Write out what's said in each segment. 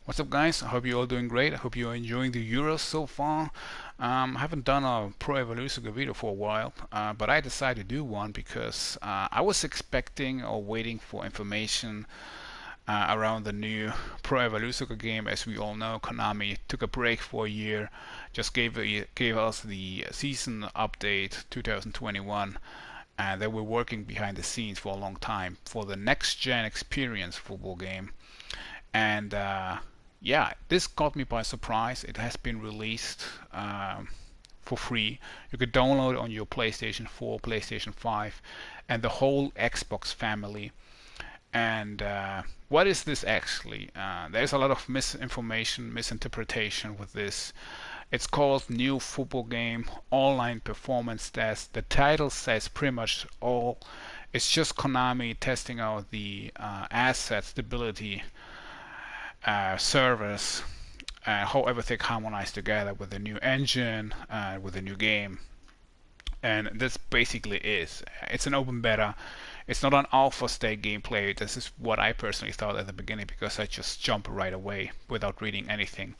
What's up, guys? I hope you're all doing great. I hope you're enjoying the Euros so far. I haven't done a Pro Evolution video for a while, but I decided to do one because I was expecting or waiting for information around the new Pro Evolution game. As we all know, Konami took a break for a year, just gave us the season update 2021, and they were working behind the scenes for a long time for the next gen experience football game. And yeah, this caught me by surprise. It has been released for free. You could download it on your PlayStation 4, PlayStation 5, and the whole Xbox family. And what is this actually? There's a lot of misinformation, misinterpretation with this. It's called New Football Game Online Performance Test. The title says pretty much all. It's just Konami testing out the asset stability servers, how everything harmonized together with the new engine, with the new game. And this basically is. It's an open beta. It's not an alpha state gameplay. This is what I personally thought at the beginning because I just jumped right away without reading anything.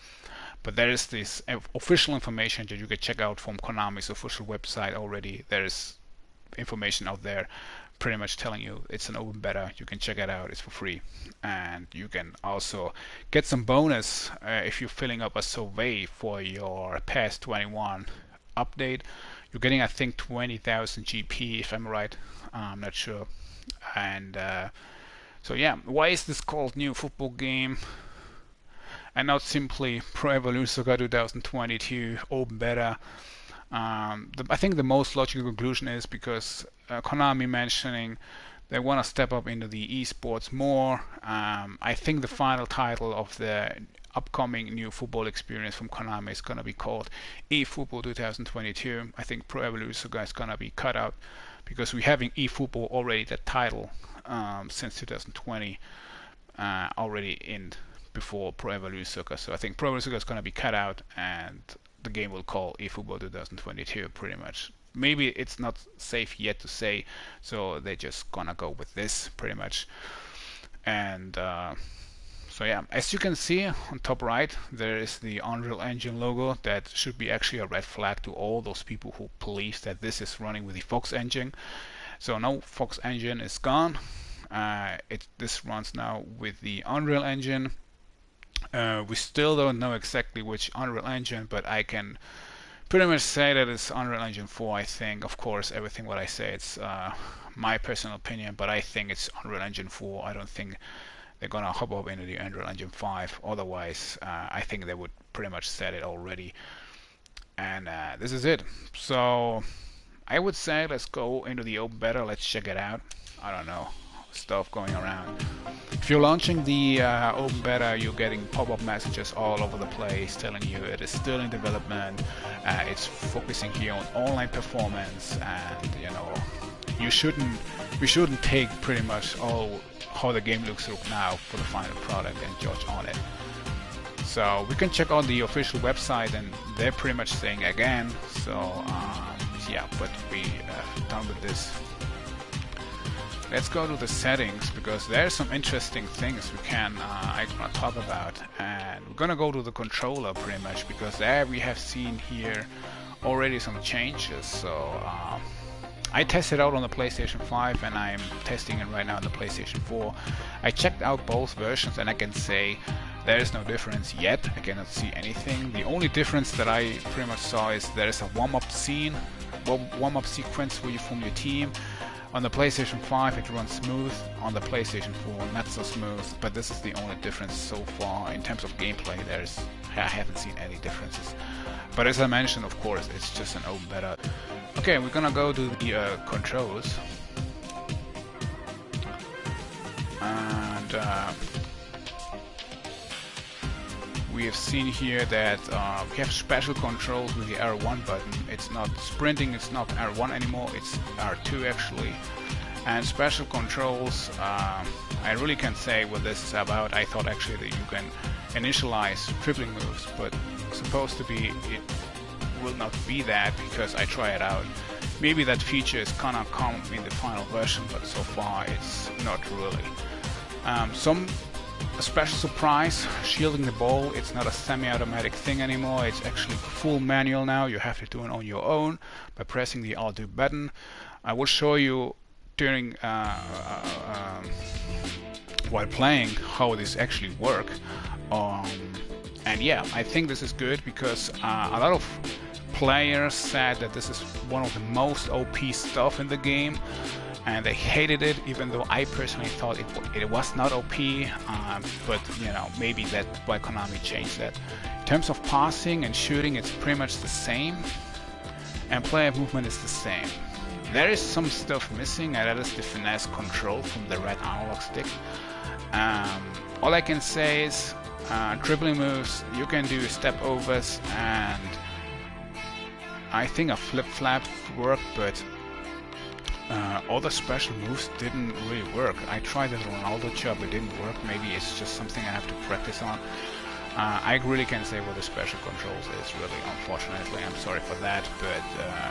But there is this official information that you can check out from Konami's official website already. There is information out there pretty much telling you it's an open beta. You can check it out. It's for free. And you can also get some bonus if you're filling up a survey for your PES 21 update. You're getting, I think, 20,000 GP, if I'm right. I'm not sure. And so yeah, why is this called New Football Game and not simply Pro Evolution Soccer 2022 Open Beta? I think the most logical conclusion is because Konami mentioning they want to step up into the esports more. I think the final title of the upcoming new football experience from Konami is going to be called eFootball 2022. I think Pro Evolution Soccer is going to be cut out because we're having eFootball already the title since 2020 already in before Pro Evolution Soccer. So I think Pro Evolution Soccer is going to be cut out and the game will call eFootball 2022 pretty much. Maybe it's not safe yet to say, so they're just gonna go with this pretty much. And so yeah, as you can see on top right, there is the Unreal Engine logo. That should be actually a red flag to all those people who believe that this is running with the Fox engine. So no, Fox engine is gone. This runs now with the Unreal Engine. We still don't know exactly which Unreal Engine, but I can pretty much say that it's Unreal Engine 4. I think, of course, everything what I say it's my personal opinion, but I think it's Unreal Engine 4. I don't think they're gonna hop up into the Unreal Engine 5. Otherwise, I think they would pretty much said it already. And this is it. So I would say let's go into the open beta. Let's check it out. I don't know, stuff going around. If you're launching the open beta, you're getting pop-up messages all over the place telling you it is still in development. It's focusing here on online performance, and you know, we shouldn't take pretty much all how the game looks now for the final product and judge on it. So we can check out the official website, and they're pretty much saying again. So yeah, but we done with this. Let's go to the settings because there's some interesting things we can I gonna talk about, and we're gonna go to the controller pretty much because there we have seen here already some changes. So I tested out on the PlayStation 5 and I'm testing it right now on the PlayStation 4. I checked out both versions and I can say there is no difference yet. I cannot see anything. The only difference that I pretty much saw is there is a warm-up sequence where you form your team. On the PlayStation 5 it runs smooth, on the PlayStation 4 not so smooth, but this is the only difference so far. In terms of gameplay, I haven't seen any differences. But as I mentioned, of course, it's just an open beta. Okay, we're gonna go to the controls. And we have seen here that we have special controls with the R1 button. It's not sprinting, it's not R1 anymore, it's R2 actually. And special controls, I really can't say what this is about. I thought actually that you can initialize dribbling moves, but supposed to be it will not be that because I try it out. Maybe that feature is gonna come in the final version, but so far it's not really. Some a special surprise, shielding the ball. It's not a semi-automatic thing anymore. It's actually full manual now. You have to do it on your own by pressing the Alt-Do button. I will show you during while playing how this actually work. And yeah, I think this is good because a lot of players said that this is one of the most OP stuff in the game, and they hated it, even though I personally thought it was not OP, but you know, maybe that's why Konami changed that. In terms of passing and shooting, it's pretty much the same, and player movement is the same. There is some stuff missing, and that is the finesse control from the red analog stick. All I can say is dribbling moves, you can do step overs, and I think a flip-flap worked, but all the special moves didn't really work. I tried the Ronaldo chop, it didn't work. Maybe it's just something I have to practice on. I really can't say what the special controls is, really, unfortunately. I'm sorry for that, but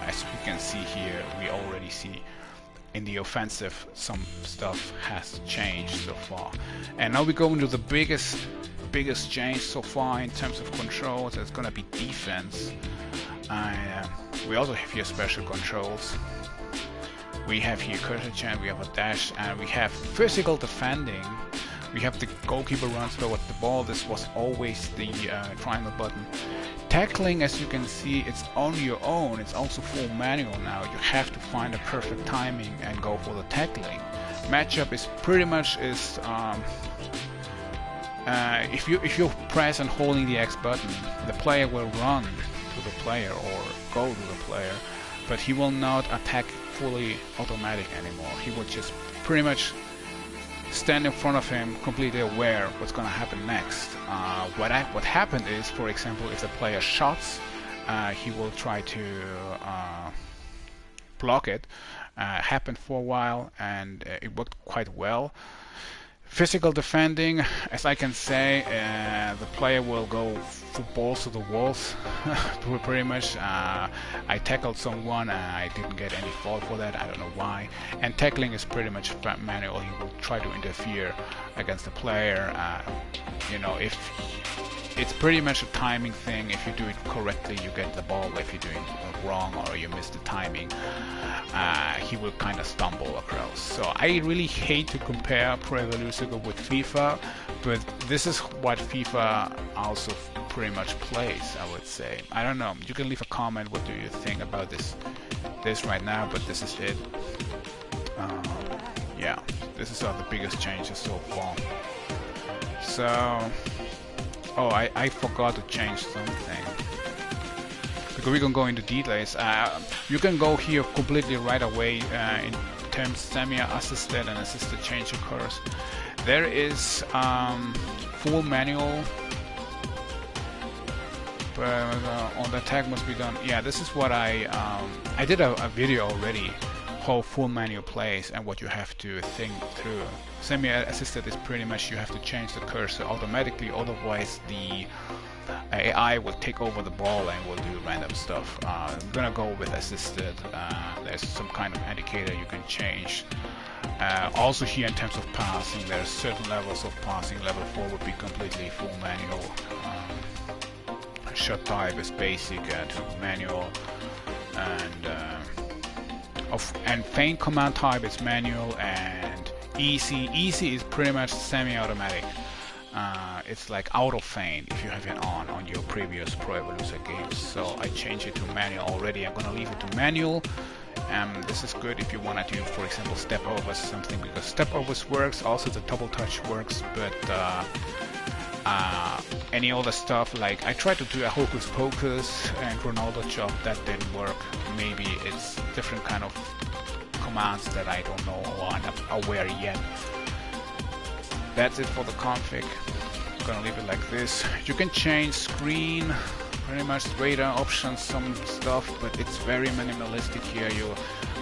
as we can see here, we already see in the offensive some stuff has changed so far. And now we go into the biggest change so far in terms of controls. It's gonna be defense. We also have here special controls. We have here cursor chain, we have a dash, and we have physical defending. We have the goalkeeper runs toward the ball. This was always the triangle button. Tackling, as you can see, it's on your own. It's also full manual now. You have to find the perfect timing and go for the tackling. Matchup is pretty much if you press and holding the X button, the player will run to the player or go to the player, but he will not attack fully automatic anymore. He will just pretty much stand in front of him, completely aware what's going to happen next. What happened is, for example, if the player shots, he will try to block it. Happened for a while, and it worked quite well. Physical defending, as I can say, the player will go for balls to the walls, pretty much. I tackled someone and I didn't get any fault for that, I don't know why. And tackling is pretty much manual. He will try to interfere against the player. You know, if it's pretty much a timing thing. If you do it correctly, you get the ball. If you're doing it wrong or you miss the timing, he will kind of stumble across. So I really hate to compare Pro Evolution Soccer with FIFA, but this is what FIFA also pretty much plays, I would say. I don't know. You can leave a comment. What do you think about this right now? But this is it. Yeah, this is all the biggest changes so far. So, oh, I forgot to change something. Because we can go into details. You can go here completely right away in terms semi-assisted and assisted change occurs. There is full manual, but on the attack must be done. Yeah, this is what I did a video already. How full manual plays and what you have to think through. Semi-assisted is pretty much you have to change the cursor automatically, otherwise the AI will take over the ball and will do random stuff. I'm gonna go with assisted. There's some kind of indicator you can change. Also here in terms of passing, there's certain levels of passing. Level 4 would be completely full manual. Shot type is basic and manual, and feint command type is manual, and easy. Easy is pretty much semi-automatic. It's like auto feint if you have it on your previous Pro Evolution games. So I changed it to manual already. I'm gonna leave it to manual. This is good if you want to do, for example, step overs or something, because step overs works. Also the double touch works, but any other stuff, like I tried to do a hocus pocus and Ronaldo chop, that didn't work. Maybe it's different kind of commands that I don't know or I'm not aware yet. That's it for the config. I'm gonna leave it like this. You can change screen, pretty much radar options, some stuff, but it's very minimalistic here.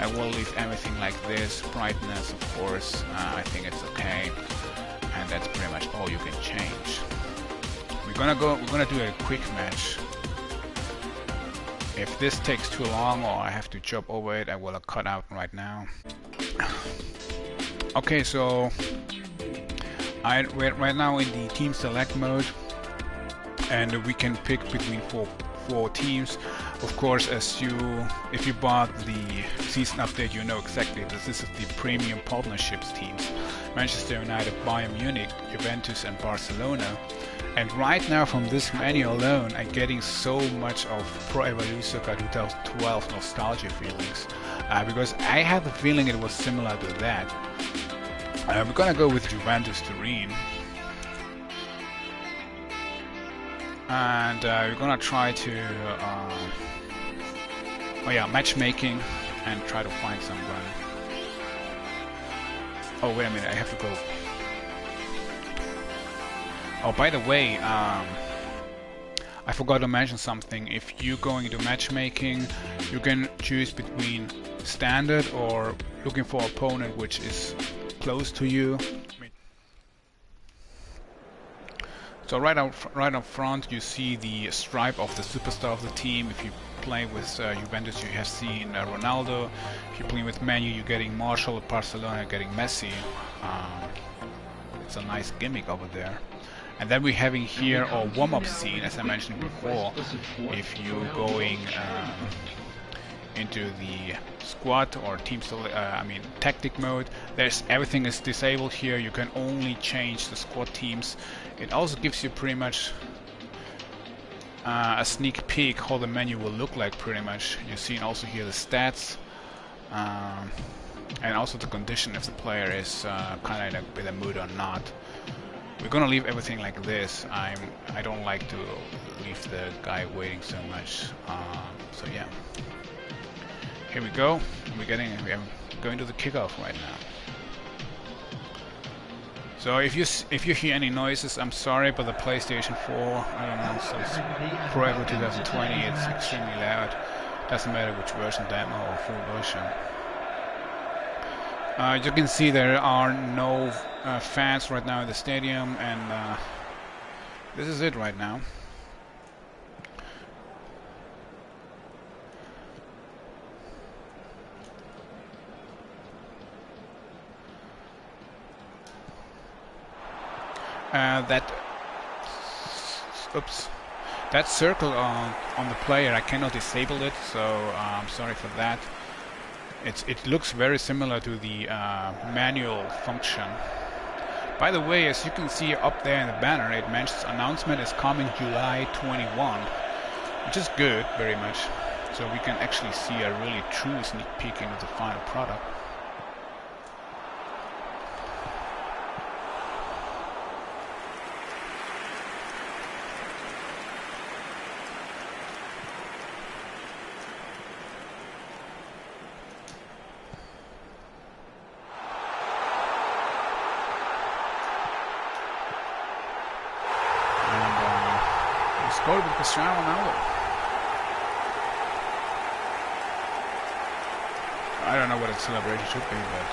I will leave everything like this. Brightness, of course, I think it's okay, and that's pretty much all you can change. We're gonna do a quick match. If this takes too long or I have to jump over it, I will cut out right now. Okay, so We're right now in the team select mode, and we can pick between four teams. Of course, if you bought the season update, you know exactly this is the premium partnerships teams: Manchester United, Bayern Munich, Juventus, and Barcelona. And right now, from this menu alone, I'm getting so much of Pro Evolution Soccer 2012 nostalgia feelings, because I have the feeling it was similar to that. We're gonna go with Juventus Turin, and we're gonna try to matchmaking and try to find someone. Oh, wait a minute, I have to go. Oh, by the way, I forgot to mention something. If you're going into matchmaking, you can choose between standard or looking for an opponent which is close to you. So right up front, you see the stripe of the superstar of the team. If you play with Juventus, you have seen Ronaldo. If you play with Man U, you're getting Martial. At Barcelona, you're getting Messi. It's a nice gimmick over there. And then we're having here our warm-up scene, as I mentioned before. If you're going into the squad or team, tactic mode, everything is disabled here. You can only change the squad teams. It also gives you pretty much a sneak peek how the menu will look like. Pretty much, you see also here the stats, and also the condition if the player is kind of in a mood or not. We're gonna leave everything like this. I don't like to leave the guy waiting so much. So yeah, here we go. We're going to the kickoff right now. So if you hear any noises, I'm sorry, but the PlayStation 4, I don't know, since Forever 2020, it's extremely loud. Doesn't matter which version, demo or full version. You can see there are no fans right now in the stadium, and this is it right now. That circle on the player, I cannot disable it, so I'm sorry for that. It looks very similar to the manual function. By the way, as you can see up there in the banner, it mentions announcement is coming July 21, which is good, very much. So we can actually see a really true sneak peek into the final product. Scored with Cristiano Ronaldo. I don't know what a celebration should be, but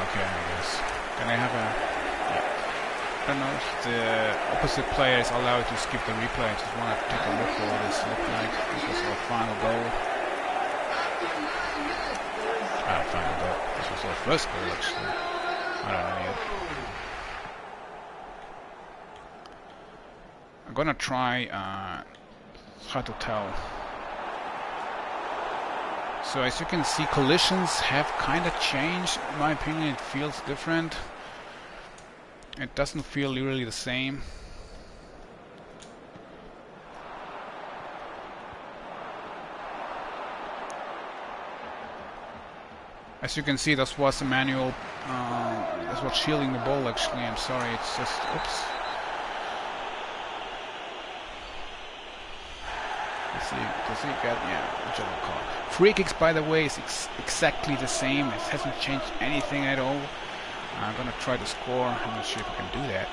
okay, I guess. Can I have a? Yeah. I don't know if the opposite player is allowed to skip the replay. I just want to take a look at what this looked like. This was our final goal. Final goal. This was our first goal, actually. I don't know yet. I'm gonna try hard to tell. So as you can see, collisions have kind of changed. In my opinion, it feels different. It doesn't feel really the same. As you can see, this was a manual. That's what's shielding the ball. Actually, I'm sorry. It's just oops. Does he get, yeah, whichever call. Free kicks, by the way, is exactly the same. It hasn't changed anything at all. I'm gonna try to score. I'm not sure if I can do that.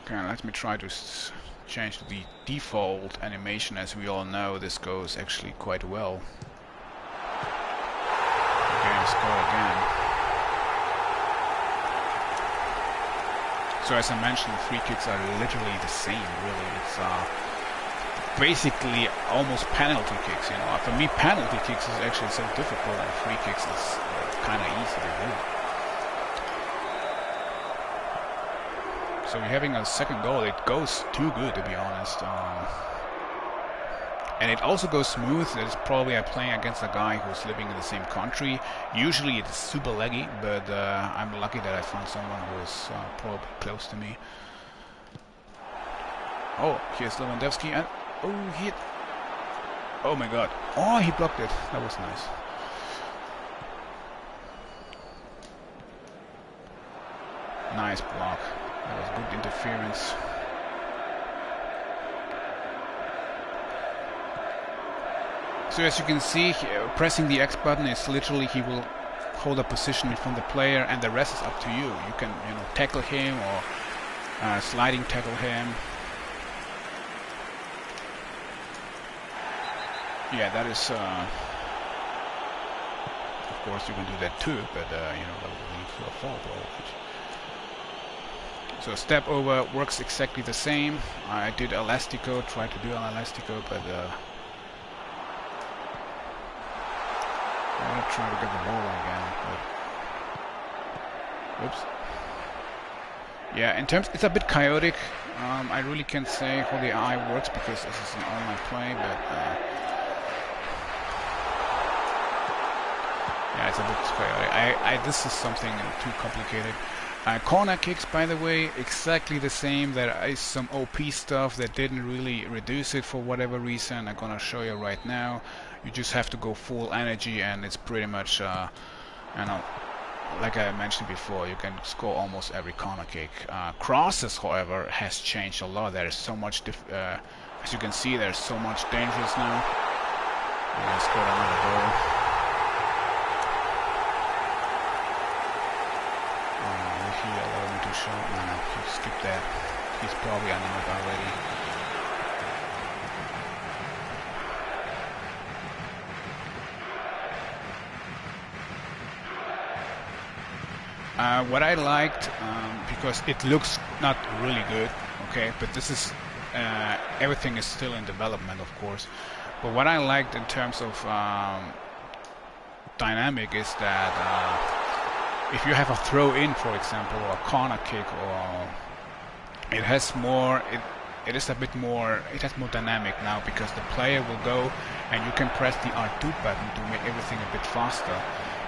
Okay, let me try to change the default animation. As we all know, this goes actually quite well. Okay, score again. So as I mentioned, the free kicks are literally the same, really. It's basically almost penalty kicks. You know, for me, penalty kicks is actually so difficult, and free kicks is kind of easy to do. So we're having a second goal. It goes too good, to be honest. And it also goes smooth. It's probably I'm playing against a guy who's living in the same country. Usually it's super laggy, but I'm lucky that I found someone who is probably close to me. Oh, here's Lewandowski, and oh, he hit. Oh my god. Oh, he blocked it. That was nice. Nice block. That was good interference. So as you can see, pressing the X button is literally he will hold a position from the player, and the rest is up to you. You can, you know, tackle him or sliding tackle him. Yeah, that is. Of course, you can do that too, but you know, that will lead to a foul probably. So step over works exactly the same. I did elastico, tried to do an elastico, but I'm gonna try to get the ball again. But oops. Yeah, in terms, it's a bit chaotic. I really can't say how the eye works because this is an online play, but yeah, it's a bit chaotic. This is something too complicated. Corner kicks, by the way, exactly the same. There is some OP stuff that didn't really reduce it for whatever reason. I'm gonna show you right now. You just have to go full energy, and it's pretty much, you know, like I mentioned before, you can score almost every corner kick. Crosses, however, has changed a lot. There is so much, as you can see, there's so much dangerous now. We scored another goal. Allow me to show. No, he skipped that. He's probably on the move already. What I liked, because it looks not really good, okay, but this is everything is still in development, of course. But what I liked in terms of dynamic is that if you have a throw in, for example, or a corner kick, or it has more, it is a bit more, it has more dynamic now, because the player will go and you can press the R2 button to make everything a bit faster.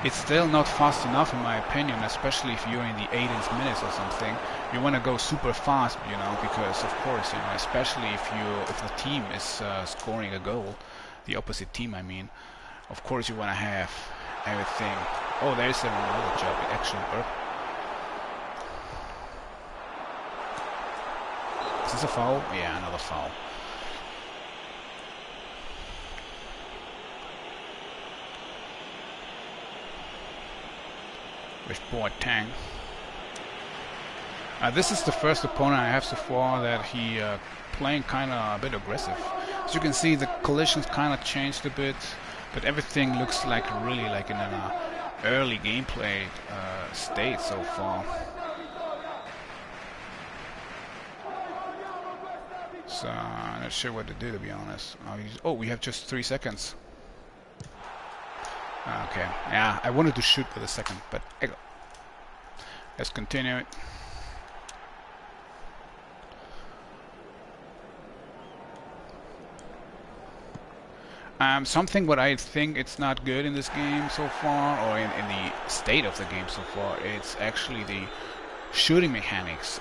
It's still not fast enough in my opinion, especially if you're in the 80th minutes or something. You want to go super fast, you know, because of course, you know, especially if the team is scoring a goal, the opposite team, I mean, of course you want to have everything. Oh, there's another job. It actually worked. Is this a foul? Yeah, another foul. With Boateng. This is the first opponent I have so far that he playing kind of a bit aggressive. As you can see, the collisions kind of changed a bit, but everything looks like really like in an early gameplay state so far. So I'm not sure what to do, to be honest. Oh, we have just 3 seconds. Okay, yeah, I wanted to shoot with a second, but let's continue it. Something what I think it's not good in this game so far, or in the state of the game so far, it's actually the shooting mechanics.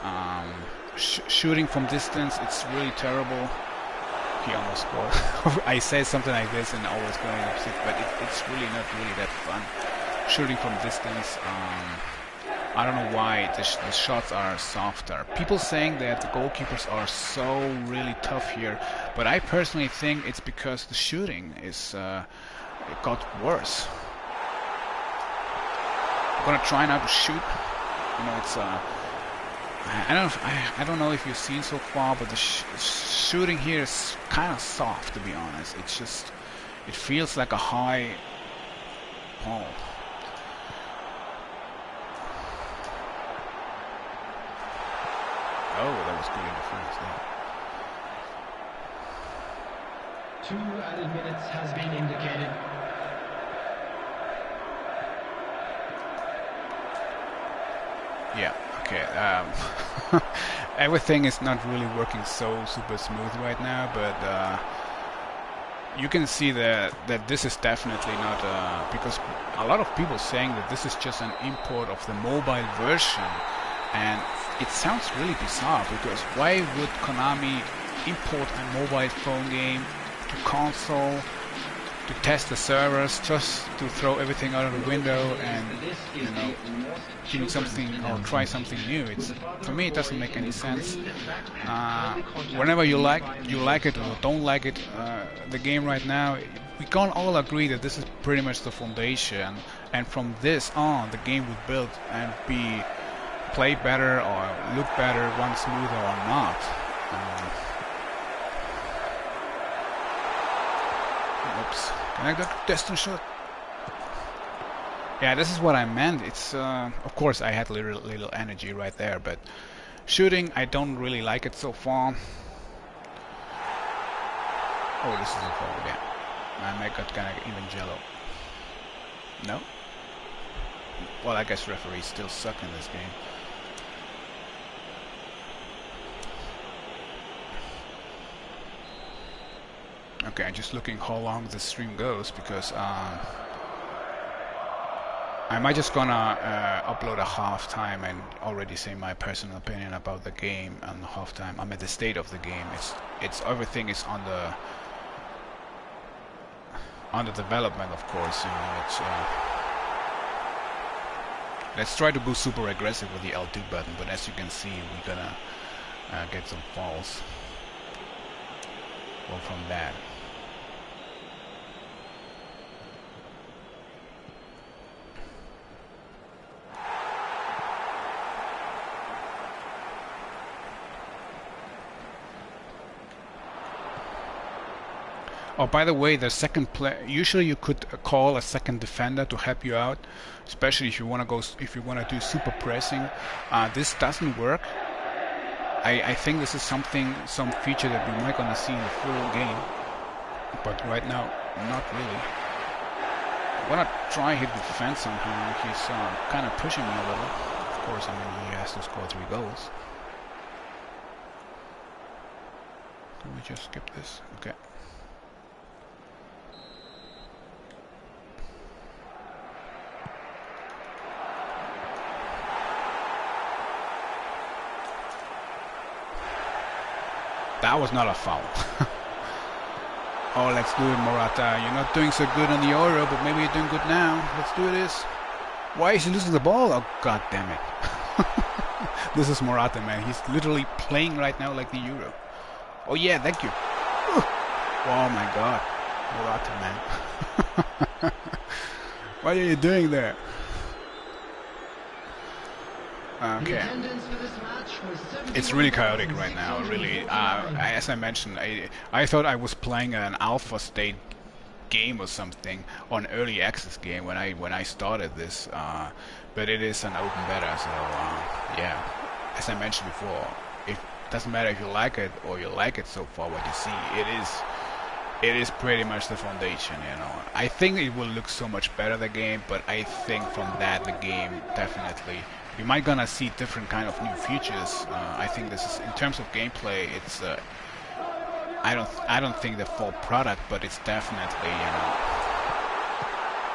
Shooting from distance, it's really terrible. He almost scored. I say something like this and always going upset, but it's really not really that fun. Shooting from distance, I don't know why the shots are softer. People saying that the goalkeepers are so really tough here, but I personally think it's because the shooting is it got worse. I'm gonna try now to shoot. You know, it's I don't know if you've seen so far, but the shooting here is kind of soft, to be honest. It's just, it feels like a high ball. Oh, that was good interference there. 2 added minutes has been indicated. Yeah, okay. Everything is not really working so super smooth right now, but you can see that this is definitely not because a lot of people saying that this is just an import of the mobile version, and it sounds really bizarre because why would Konami import a mobile phone game to console to test the servers just to throw everything out of the window and, you know, do something or try something new? It's, for me, it doesn't make any sense. Whenever you like it or don't like it, the game right now, we can all agree that this is pretty much the foundation, and from this on the game would build and be play better or look better, run smoother or not. Oops, can I get distance shot? Yeah, this is what I meant. It's of course I had little energy right there, but shooting I don't really like it so far. Oh, this is a foul. Yeah, I got kind of even jello. No. Well, I guess referees still suck in this game. Okay, I'm just looking how long the stream goes because I might just gonna upload a halftime and already say my personal opinion about the game and halftime. I'm at the state of the game. It's everything is on the development, of course. You know, it's let's try to go super aggressive with the L2 button, but as you can see, we're gonna get some falls. Well, from that. Oh, by the way, the second play. Usually, you could call a second defender to help you out, especially if you want to go. If you want to do super pressing, this doesn't work. I think this is some feature that we might gonna see in the full game, but right now, not really. I wanna try hit the defense somehow. He's kind of pushing me a little. Of course, I mean he has to score 3 goals. Can we just skip this? Okay. That was not a foul. Oh, let's do it, Morata. You're not doing so good on the Euro, but maybe you're doing good now. Let's do this. Why is he losing the ball? Oh, god damn it. This is Morata, man. He's literally playing right now like the Euro. Oh yeah, thank you. Oh my god. Morata, man. What are you doing there? Okay. It's really chaotic right now, really. As I mentioned, I thought I was playing an alpha state game or something, or an early access game when I started this, but it is an open beta, so yeah. As I mentioned before, it doesn't matter if you like it or you like it so far. What you see, it is pretty much the foundation, you know. I think it will look so much better, the game, but I think from that the game definitely. We might gonna see different kind of new features. I think this is, in terms of gameplay, it's I don't think the full product, but it's definitely, you know,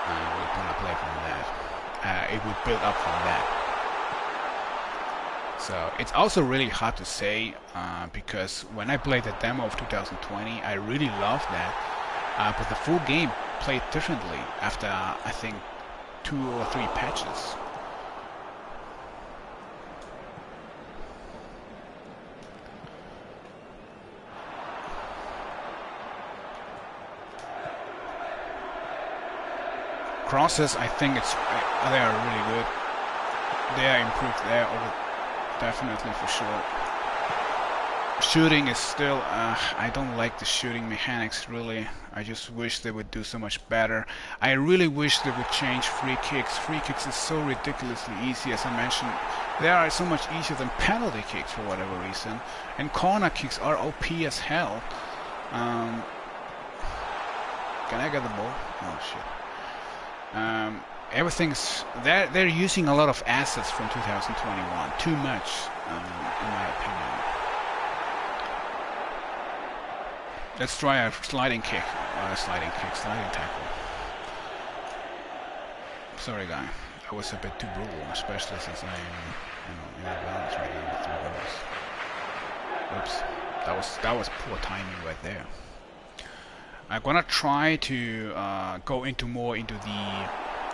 we're gonna play from that. It would build up from that. So it's also really hard to say because when I played the demo of 2020, I really loved that, but the full game played differently after I think 2 or 3 patches. Crosses, I think they are really good. They are improved there, definitely for sure. Shooting is still, I don't like the shooting mechanics really. I just wish they would do so much better. I really wish they would change free kicks. Free kicks is so ridiculously easy, as I mentioned. They are so much easier than penalty kicks for whatever reason. And corner kicks are OP as hell. Can I get the ball? Oh shit. Everything's they're using a lot of assets from 2021. Too much, in my opinion. Let's try a sliding kick. Sliding tackle. Sorry, guy. That was a bit too brutal, especially since I am, in a balance right now with 3 goals. Oops. That was poor timing right there. I'm gonna try to go more into the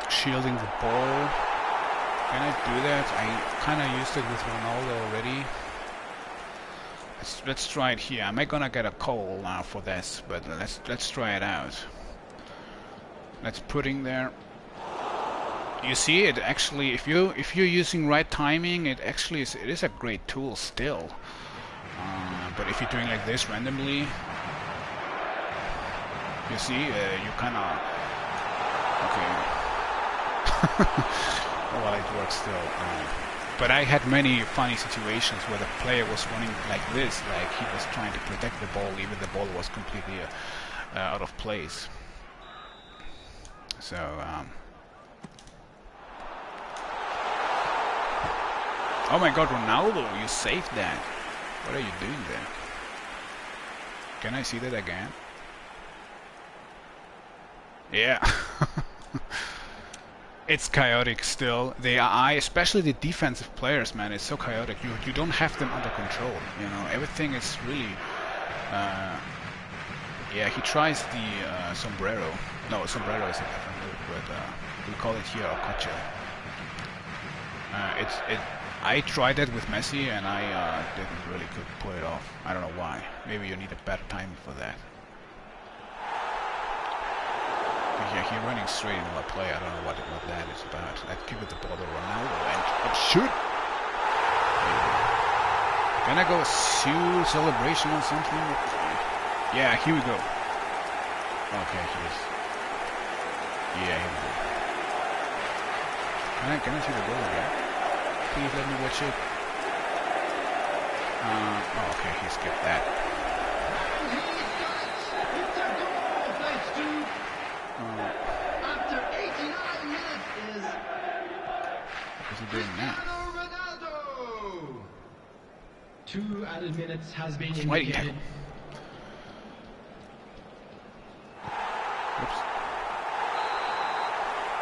shielding the ball. Can I do that? I kind of used it with Ronaldo already. Let's try it here. Am I gonna get a call now for this? But let's try it out. Let's put in there. You see, it actually, if you're using right timing, it is a great tool still. But if you're doing like this randomly, you see, you kind of okay. Well, it works still. But I had many funny situations where the player was running like this, like he was trying to protect the ball, even the ball was completely out of place. So, oh my God, Ronaldo, you saved that. What are you doing there? Can I see that again? Yeah. It's chaotic still. The AI, especially the defensive players, man, it's so chaotic. You don't have them under control. You know, everything is really. Yeah, he tries the sombrero. No, sombrero is a different move, but we call it here ocacha. I tried that with Messi, and I didn't really could pull it off. I don't know why. Maybe you need a better timing for that. Yeah, he's running straight into my play. I don't know what that is about. Let's give it the ball to Ronaldo and shoot! Can I go a celebration or something? Yeah, here we go. Okay, here's. Yeah, here we go. Can I see the goal again? Please let me watch it. Oh, okay, he skipped that. After 89 minutes is What's he doing now? Ronaldo. 2 added minutes has been Sliding indicated. tackle. Oops.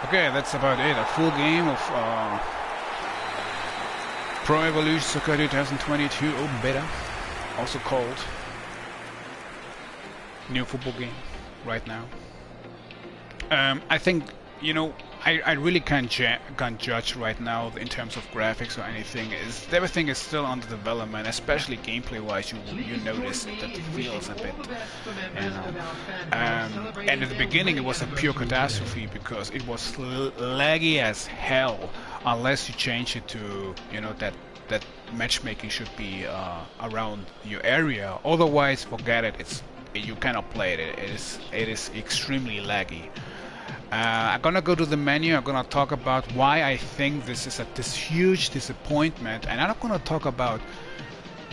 Okay, that's about it. A full game of Pro Evolution Soccer 2022 Open Beta, also called New Football Game, right now. I think, you know, I really can't judge right now in terms of graphics or anything. Everything is still under development, especially gameplay-wise. You notice that it feels a bit, you know. And at the beginning, it was a pure catastrophe because it was laggy as hell, unless you change it to, you know, that matchmaking should be around your area. Otherwise, forget it. You cannot play it. It is extremely laggy. I'm gonna go to the menu. I'm gonna talk about why I think this is this huge disappointment, and I'm not gonna talk about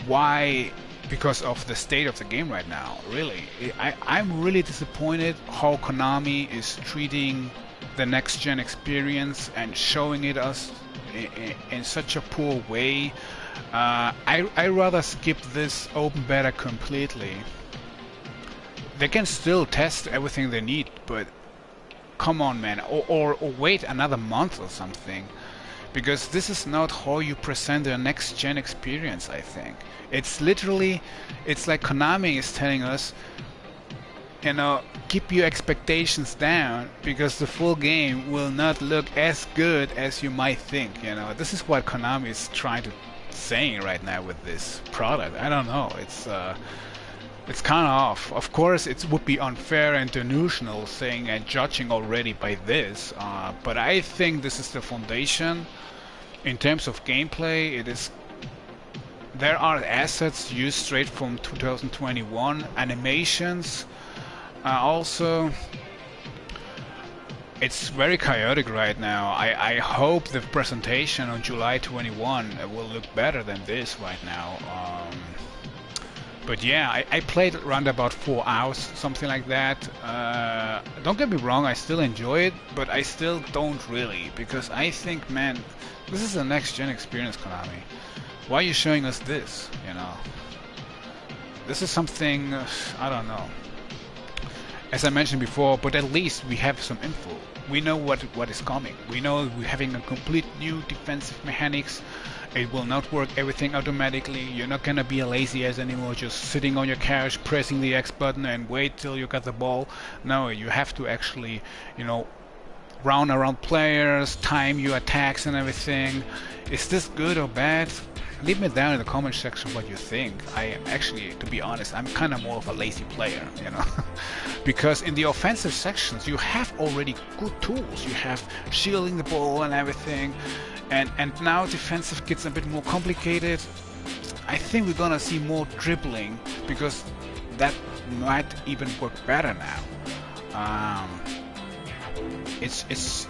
why, because of the state of the game right now. Really, I'm really disappointed how Konami is treating the next-gen experience and showing it us in such a poor way. I rather skip this open beta completely. They can still test everything they need, but come on, man, or wait another month or something, because this is not how you present a next-gen experience. I think it's literally, it's like Konami is telling us, you know, keep your expectations down because the full game will not look as good as you might think. You know, this is what Konami is trying to saying right now with this product. I don't know. It's kind of off. Of course, it would be unfair and delusional saying and judging already by this, but I think this is the foundation. In terms of gameplay, it is. There are assets used straight from 2021, animations. Also, it's very chaotic right now. I hope the presentation on July 21 will look better than this right now. But yeah, I played around about 4 hours, something like that. Don't get me wrong, I still enjoy it, but I still don't really, because I think, man, this is a next-gen experience, Konami. Why are you showing us this, you know? This is something, I don't know. As I mentioned before, but at least we have some info. We know what is coming. We know we're having a complete new defensive mechanics. It will not work everything automatically. You're not gonna be a lazy ass anymore, just sitting on your couch, pressing the X button and wait till you got the ball. No, you have to actually, you know, round around players, time your attacks and everything. Is this good or bad? Leave me down in the comment section what you think. I actually, to be honest, I'm kind of more of a lazy player, you know. Because in the offensive sections you have already good tools. You have shielding the ball and everything. And now defensive gets a bit more complicated. I think we're gonna see more dribbling, because that might even work better now. It's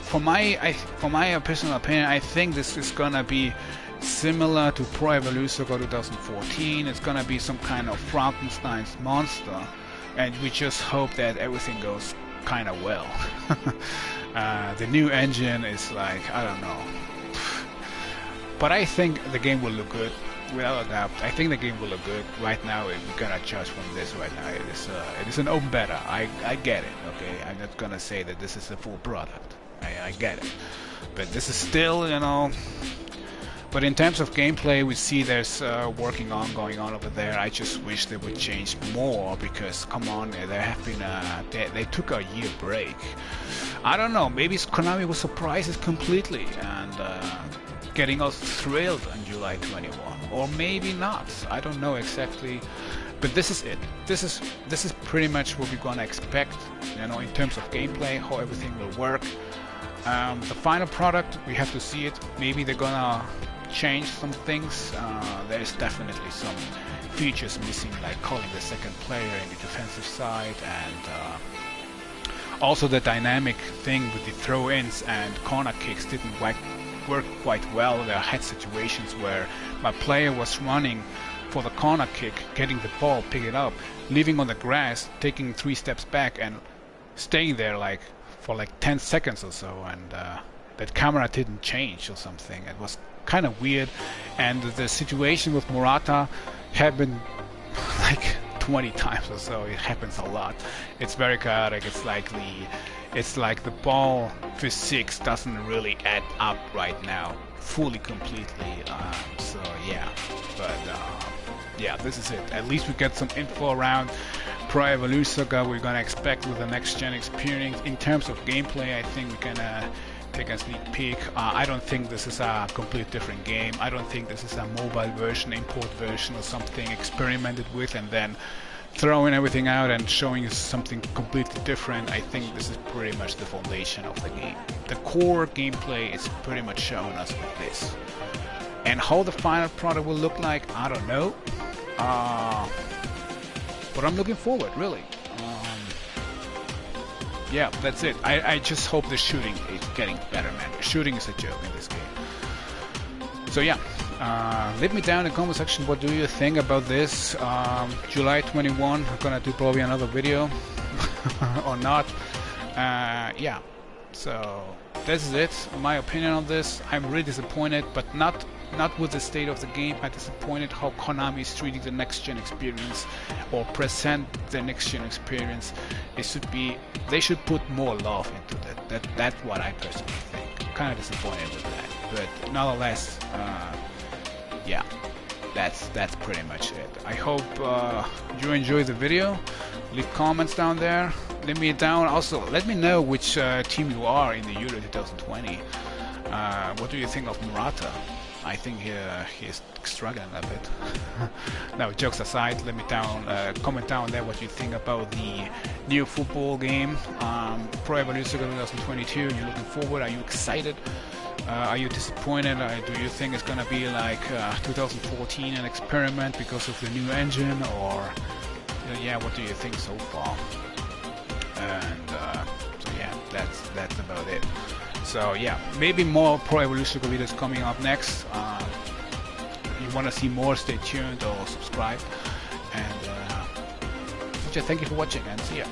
for my personal opinion, I think this is gonna be similar to Pro Evolution Soccer 2014. It's gonna be some kind of Frankenstein's monster, and we just hope that everything goes kind of well. The new engine is like, I don't know, but I think the game will look good without a doubt. I think the game will look good. Right now, we're gonna judge from this. Right now, it is an open beta. I get it. Okay, I'm not gonna say that this is a full product. I get it, but this is still, you know. But in terms of gameplay, we see there's going on over there. I just wish they would change more, because come on, there have been they took a year break. I don't know, maybe Konami was surprised us completely and getting us thrilled on July 21, or maybe not. I don't know exactly, but this is it. This is pretty much what we're gonna expect, you know, in terms of gameplay, how everything will work. The final product, we have to see it. Maybe they're gonna change some things. There's definitely some features missing, like calling the second player in the defensive side, and also the dynamic thing with the throw-ins and corner kicks didn't work quite well. There had situations where my player was running for the corner kick, getting the ball, pick it up, leaving on the grass, taking 3 steps back and staying there like for like 10 seconds or so, and that camera didn't change or something. It was kind of weird, and the situation with Morata happened like 20 times or so. It happens a lot. It's very chaotic. It's like the ball physics doesn't really add up right now fully completely. So yeah, but yeah, this is it. At least we get some info around Pro Evolution Soccer. We're gonna expect with the next gen experience. In terms of gameplay, I think we're gonna take a sneak peek. I don't think this is a complete different game. I don't think this is a mobile version, import version, or something experimented with and then throwing everything out and showing us something completely different. I think this is pretty much the foundation of the game. The core gameplay is pretty much showing us with this. And how the final product will look like, I don't know. But I'm looking forward, really. Yeah, that's it. I just hope the shooting is getting better, man. The shooting is a joke in this game. So yeah, leave me down in the comment section. What do you think about this? July 21, I'm gonna do probably another video or not. Yeah, so this is it. My opinion on this. I'm really disappointed, but not with the state of the game. I'm disappointed how Konami is treating the next gen experience or present the next gen experience. They should put more love into that. That's what I personally think. Kind of disappointed with that, but nonetheless, yeah, that's pretty much it. I hope you enjoyed the video. Leave comments down there. Let me know which team you are in the Euro 2020. What do you think of Morata? I think he's struggling a bit. Now, jokes aside, let me comment down there what you think about the new football game, Pro Evolution 2022. Are you looking forward? Are you excited? Are you disappointed? Do you think it's gonna be like 2014, an experiment because of the new engine, or yeah, what do you think so far? And so yeah, that's about it. So yeah, maybe more Pro Evolution videos coming up next. you want to see more, stay tuned or subscribe. And just thank you for watching and see ya.